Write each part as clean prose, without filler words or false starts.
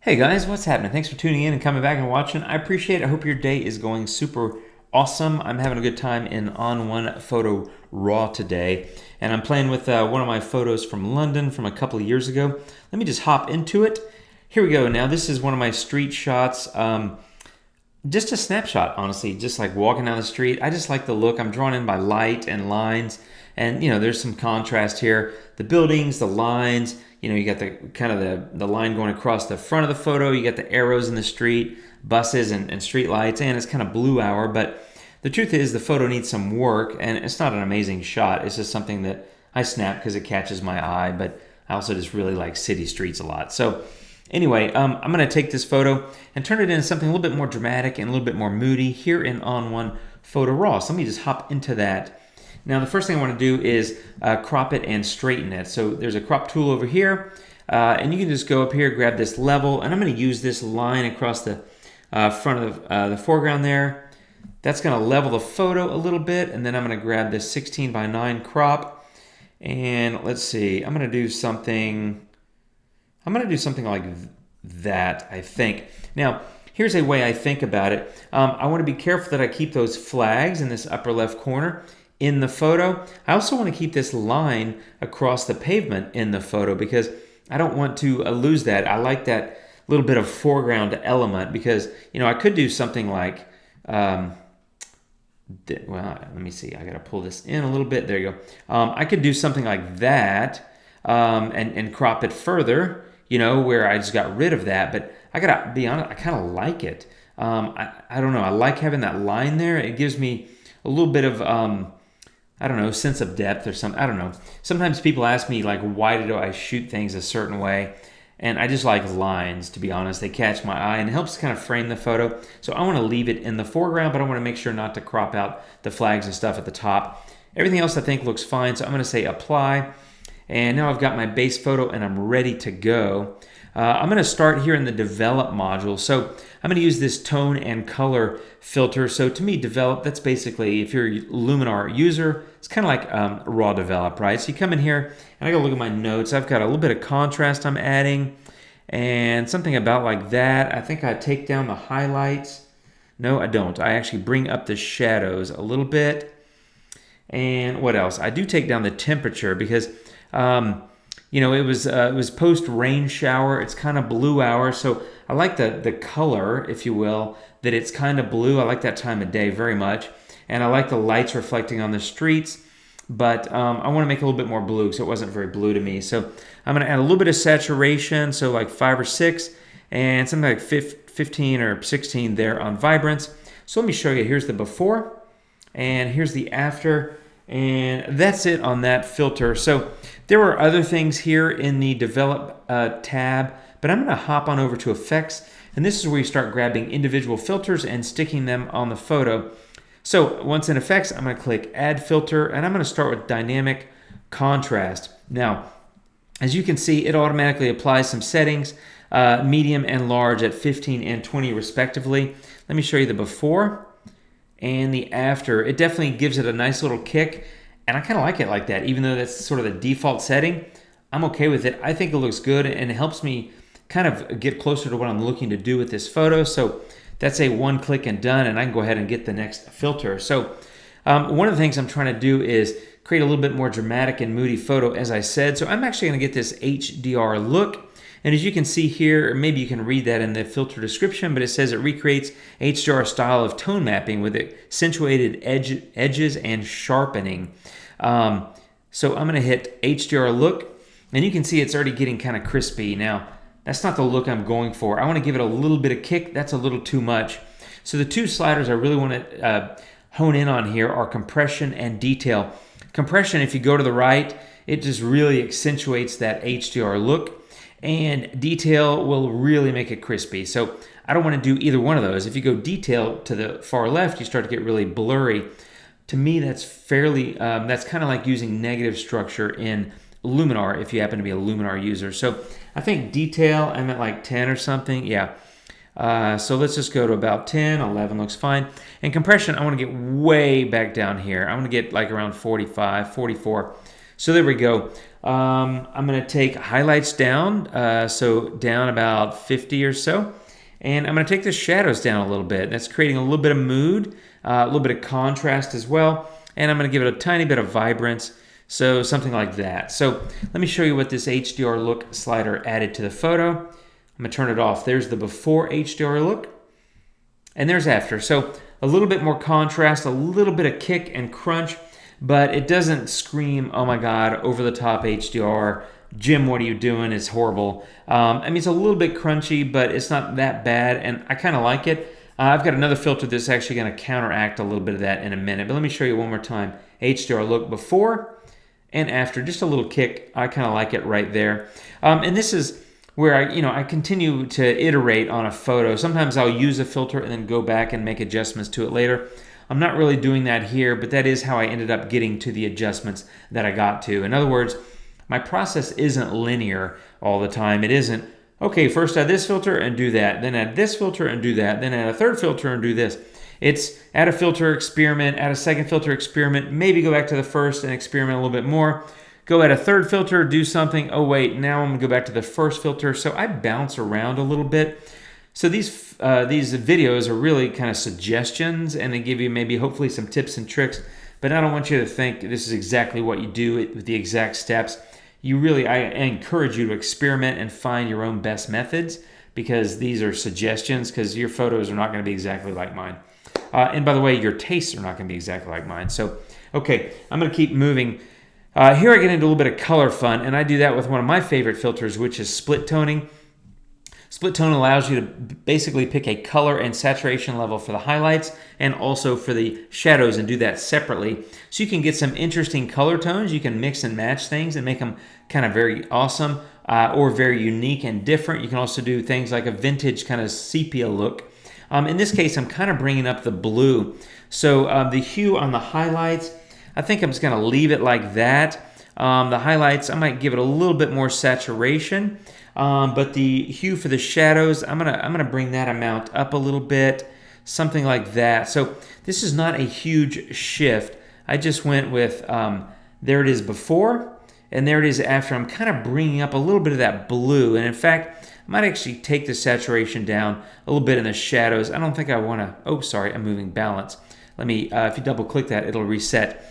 Hey guys, what's happening? Thanks for tuning in and coming back and watching. I appreciate it. I hope your day is going super awesome. I'm having a good time in On1 Photo Raw today, and I'm playing with one of my photos from London from a couple of years ago. Let me just hop into it. Here we go. Now this is one of my street shots. Just a snapshot, honestly, just like walking down the street. I just like the look. I'm drawn in by light and lines, and there's some contrast here. The buildings, the lines, you got the kind of the line going across the front of the photo. You got the arrows in the street, buses and street lights, and it's kind of blue hour. But the truth is the photo needs some work, and it's not an amazing shot. It's just something that I snap because it catches my eye, but I also just really like city streets a lot. So anyway, I'm going to take this photo and turn it into something a little bit more dramatic and a little bit more moody here in On1 Photo Raw. So let me just hop into that. Now the first thing I want to do is crop it and straighten it. So there's a crop tool over here, and you can just go up here, grab this level, and I'm going to use this line across the front of the foreground there. That's going to level the photo a little bit, and then I'm going to grab this 16:9 crop, and let's see, I'm going to do something like that, I think. Now, here's a way I think about it. I want to be careful that I keep those flags in this upper left corner in the photo. I also want to keep this line across the pavement in the photo because I don't want to lose that. I like that little bit of foreground element because, I could do something like, well, let me see. I got to pull this in a little bit. There you go. I could do something like that and crop it further, where I just got rid of that. But I got to be honest, I kind of like it. I don't know. I like having that line there. It gives me a little bit of, sense of depth or something. I don't know. Sometimes people ask me, like, why do I shoot things a certain way? And I just like lines, to be honest. They catch my eye and it helps kind of frame the photo. So I want to leave it in the foreground, but I want to make sure not to crop out the flags and stuff at the top. Everything else I think looks fine. So I'm going to say apply. And now I've got my base photo and I'm ready to go. I'm going to start here in the develop module. So I'm going to use this tone and color filter. So to me, develop, that's basically, if you're a Luminar user, it's kind of like raw develop, right? So you come in here and I got to look at my notes. I've got a little bit of contrast I'm adding and something about like that. I think I take down the highlights. No, I don't. I actually bring up the shadows a little bit. And what else? I do take down the temperature because it was post rain shower. It's kind of blue hour, so I like the color, if you will, that it's kind of blue. I like that time of day very much, and I like the lights reflecting on the streets. But I want to make it a little bit more blue because it wasn't very blue to me. So I'm going to add a little bit of saturation, so like 5 or 6, and something like 15 or 16 there on vibrance. So let me show you. Here's the before, and here's the after. And that's it on that filter. So there are other things here in the develop tab, but I'm going to hop on over to effects. And this is where you start grabbing individual filters and sticking them on the photo. So once in effects, I'm going to click add filter and I'm going to start with dynamic contrast. Now, as you can see, it automatically applies some settings, medium and large at 15 and 20 respectively. Let me show you the before and the after. It definitely gives it a nice little kick, and I kind of like it like that. Even though that's sort of the default setting, I'm okay with it. I think it looks good, and it helps me kind of get closer to what I'm looking to do with this photo. So that's a one click and done, and I can go ahead and get the next filter. So one of the things I'm trying to do is create a little bit more dramatic and moody photo, as I said. So I'm actually going to get this HDR Look. And as you can see here, or maybe you can read that in the filter description, but it says it recreates HDR style of tone mapping with accentuated edges and sharpening. So I'm going to hit HDR Look, and you can see it's already getting kind of crispy. Now, that's not the look I'm going for. I want to give it a little bit of kick. That's a little too much. So the two sliders I really want to hone in on here are compression and detail. Compression, if you go to the right, it just really accentuates that HDR look. And detail will really make it crispy. So I don't want to do either one of those. If you go detail to the far left, you start to get really blurry. To me, that's that's kind of like using negative structure in Luminar if you happen to be a Luminar user. So I think detail, I'm at like 10 or something. Yeah. So let's just go to about 10, 11 looks fine. And compression, I want to get way back down here. I want to get like around 45, 44. So there we go. I'm going to take highlights down, so down about 50 or so. And I'm going to take the shadows down a little bit. That's creating a little bit of mood, a little bit of contrast as well. And I'm going to give it a tiny bit of vibrance, so something like that. So let me show you what this HDR Look slider added to the photo. I'm going to turn it off. There's the before HDR Look, and there's after. So a little bit more contrast, a little bit of kick and crunch, but it doesn't scream, oh my God, over the top HDR. Jim, what are you doing? It's horrible. I mean, it's a little bit crunchy, but it's not that bad, and I kind of like it. I've got another filter that's actually going to counteract a little bit of that in a minute, but let me show you one more time. HDR Look before and after, just a little kick. I kind of like it right there. And this is where I continue to iterate on a photo. Sometimes I'll use a filter and then go back and make adjustments to it later. I'm not really doing that here, but that is how I ended up getting to the adjustments that I got to. In other words, my process isn't linear all the time. It isn't, okay, first add this filter and do that, then add this filter and do that, then add a third filter and do this. It's add a filter, experiment, add a second filter, experiment, maybe go back to the first and experiment a little bit more. Go add a third filter, do something. Oh wait, now I'm gonna go back to the first filter. So I bounce around a little bit. So these videos are really kind of suggestions, and they give you maybe hopefully some tips and tricks, but I don't want you to think this is exactly what you do with the exact steps. I encourage you to experiment and find your own best methods, because these are suggestions, because your photos are not going to be exactly like mine. And by the way, your tastes are not going to be exactly like mine. So, okay, I'm going to keep moving. Here I get into a little bit of color fun, and I do that with one of my favorite filters, which is split toning. Split tone allows you to basically pick a color and saturation level for the highlights and also for the shadows, and do that separately. So you can get some interesting color tones. You can mix and match things and make them kind of very awesome or very unique and different. You can also do things like a vintage kind of sepia look. In this case, I'm kind of bringing up the blue. So the hue on the highlights, I think I'm just going to leave it like that. The highlights, I might give it a little bit more saturation. But the hue for the shadows, I'm gonna bring that amount up a little bit, something like that. So this is not a huge shift. I just went with there it is before, and there it is after. I'm kind of bringing up a little bit of that blue, and in fact, I might actually take the saturation down a little bit in the shadows. I don't think I want to. Oh, sorry, I'm moving balance. Let me. If you double click that, it'll reset.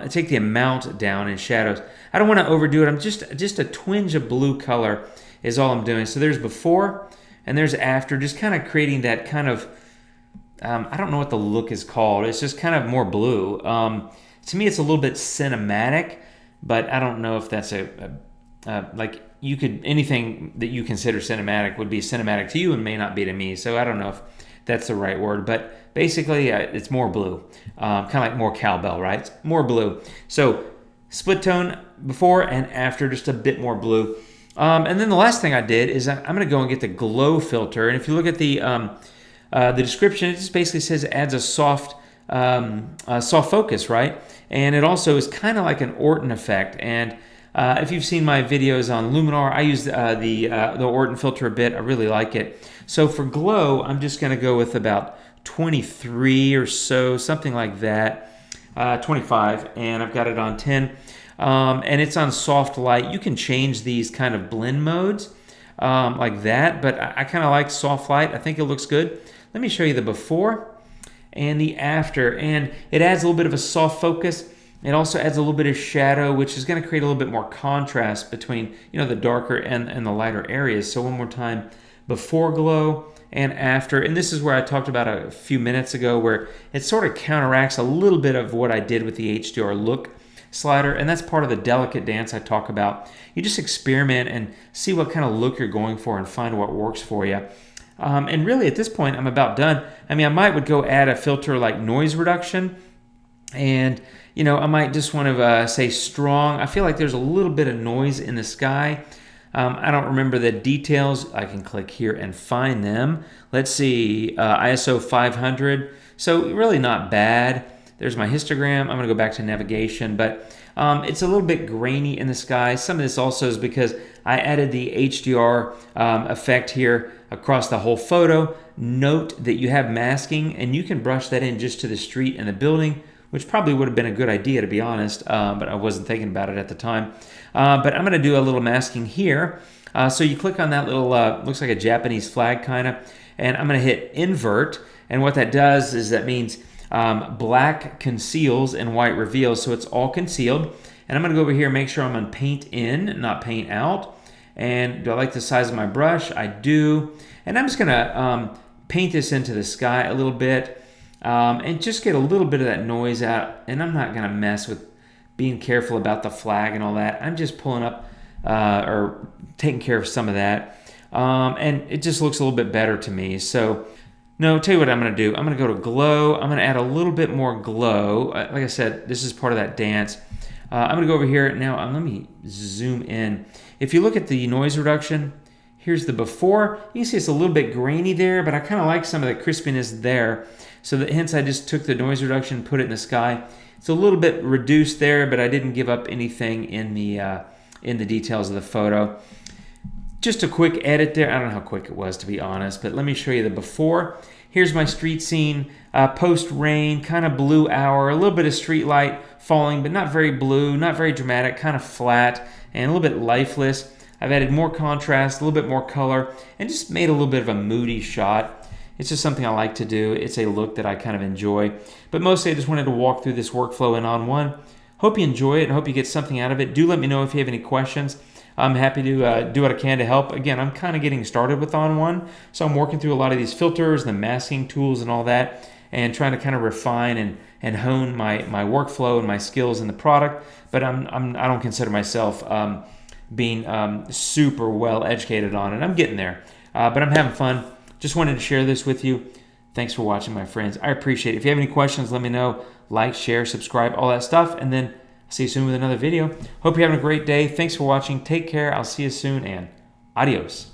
Take the amount down in shadows. I don't want to overdo it. I'm just a twinge of blue color is all I'm doing. So there's before and there's after, just kind of creating that kind of, I don't know what the look is called. It's just kind of more blue. To me, it's a little bit cinematic, but I don't know if that's like anything that you consider cinematic would be cinematic to you and may not be to me. So I don't know if that's the right word, but basically it's more blue, kind of like more cowbell, right? It's more blue. So split tone before and after, just a bit more blue. And then the last thing I did is I'm going to go and get the glow filter. And if you look at the description, it just basically says it adds a soft focus, right? And it also is kind of like an Orton effect. And if you've seen my videos on Luminar, I use the Orton filter a bit. I really like it. So for glow, I'm just going to go with about 23 or so, something like that, 25, and I've got it on 10. And it's on soft light. You can change these kind of blend modes like that, but I kind of like soft light. I think it looks good. Let me show you the before and the after, and it adds a little bit of a soft focus. It also adds a little bit of shadow, which is going to create a little bit more contrast between the darker and the lighter areas. So one more time, before glow and after. And this is where I talked about a few minutes ago, where it sort of counteracts a little bit of what I did with the HDR Look slider, and that's part of the delicate dance I talk about. You just experiment and see what kind of look you're going for and find what works for you. And really at this point, I'm about done. I mean, I would go add a filter like noise reduction, and I might just want to say strong. I feel like there's a little bit of noise in the sky. I don't remember the details. I can click here and find them. Let's see, ISO 500. So really not bad. There's my histogram. I'm going to go back to navigation, but it's a little bit grainy in the sky. Some of this also is because I added the HDR effect here across the whole photo. Note that you have masking, and you can brush that in just to the street and the building which probably would have been a good idea, to be honest, but I wasn't thinking about it at the time. But I'm going to do a little masking here. So you click on that little, looks like a Japanese flag kind of, and I'm going to hit invert. And what that does is that means black conceals and white reveals, so it's all concealed. And I'm going to go over here and make sure I'm on paint in, not paint out. And do I like the size of my brush? I do. And I'm just going to paint this into the sky a little bit and just get a little bit of that noise out. And I'm not going to mess with being careful about the flag and all that. I'm just pulling up or taking care of some of that. And it just looks a little bit better to me. So, no, tell you what I'm going to do. I'm going to go to glow. I'm going to add a little bit more glow. Like I said, this is part of that dance. I'm going to go over here. Now, let me zoom in. If you look at the noise reduction, here's the before. You can see it's a little bit grainy there, but I kind of like some of the crispiness there. So hence I just took the noise reduction and put it in the sky. It's a little bit reduced there, but I didn't give up anything in the details of the photo. Just a quick edit there. I don't know how quick it was, to be honest, but let me show you the before. Here's my street scene, post-rain, kind of blue hour, a little bit of street light falling, but not very blue, not very dramatic, kind of flat, and a little bit lifeless. I've added more contrast, a little bit more color, and just made a little bit of a moody shot. It's just something I like to do. It's a look that I kind of enjoy. But mostly I just wanted to walk through this workflow in On1. Hope you enjoy it and hope you get something out of it. Do let me know if you have any questions. I'm happy to do what I can to help. Again, I'm kind of getting started with On1, so I'm working through a lot of these filters, the masking tools and all that, and trying to kind of refine and hone my workflow and my skills in the product. But I don't consider myself being super well educated on it. I'm getting there, but I'm having fun. Just wanted to share this with you. Thanks for watching, my friends. I appreciate it. If you have any questions, let me know. Like, share, subscribe, all that stuff, and then see you soon with another video. Hope you're having a great day. Thanks for watching. Take care. I'll see you soon, and adios.